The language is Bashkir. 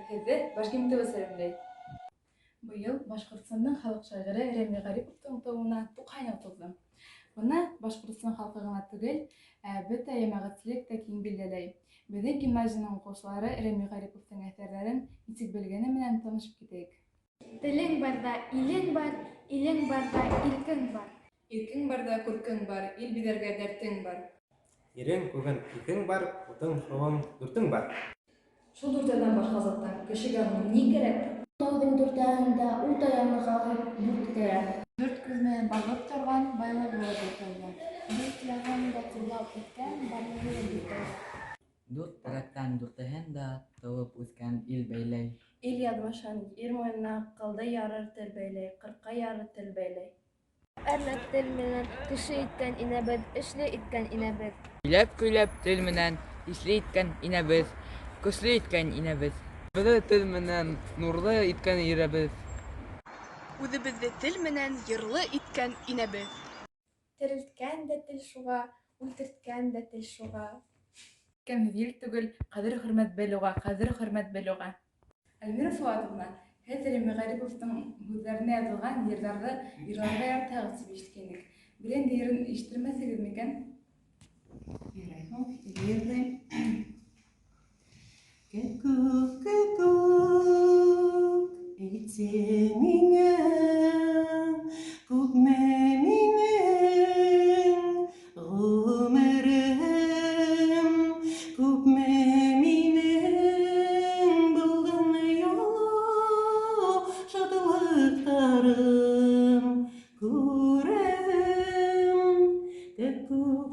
Һеҙҙе Башкирцева сәләмләй. Быйыл Башҡортостандың халыҡ шағиры Рәми Ғариповтың тыуыуына 90 йыл тулды. Быны Башҡортостан халҡы ғына түгел, бөтә йәмәғәтселек тә киң билдәләй. Беҙҙең гимназияның уҡыусылары Рәми Ғариповтың әҫәрҙәрен нисек белгәне менән танышып китәйек. Телең барҙа илең бар, илең барҙа иркең бар. Иркең барҙа күркең бар, ил биҙәргә дәртең бар. Ирең күгән итең бар, утың, һыуың, дүртең бар. Шул дүртәүҙән башҡа заттан кешегә һуң ни кәрәк? Тауҙың дүртәүһендә ул таянғы ҡағып дүрт кәрәк. Дүрт күҙ менән бағып торған байлығы ла дүртәүҙә. Дүрт яғында турлап үткән барлығы ла дүртәү. Дүрт тараҡтан дүртеһен дә тыуып үҫкән ил бәйләй. Ил яҙмышын ир муйынына ҡылды ярыр тел бәйләй, ҡырҡа ярыр тел бәйләй. Әрләп тел менән кеше иткән инәбеҙ, эшле иткән инәбеҙ. Көйләп тел менән исле иткән инәбеҙ, көслө иткән инәбеҙ. Беҙҙе тел менән нурлы иткән иребеҙ. Үҙебеҙҙе тел менән йырлы иткән инәбеҙ. Терелткән дә тел шуға, үлтерткән дә тел шуға. Кәмһеҙ ел түгел, ҡәҙер-хөрмәт бел уға, ҡәҙер-хөрмәт бел уға. Әлмира Фыуатовна, һеҙ Рәми Ғариповтың һүҙҙәренә яҙылған йырҙарҙы йырларға яратағыҙ тип ишеткәйнек. Бер инде йырын ишеттермәҫһегеҙ микән? Йырлайым. Кәкүк, әйтсе миңә, күпме минең ғүмерем, күпме минең булған юлы шатлыҡтарым күрәм. Кәкүк,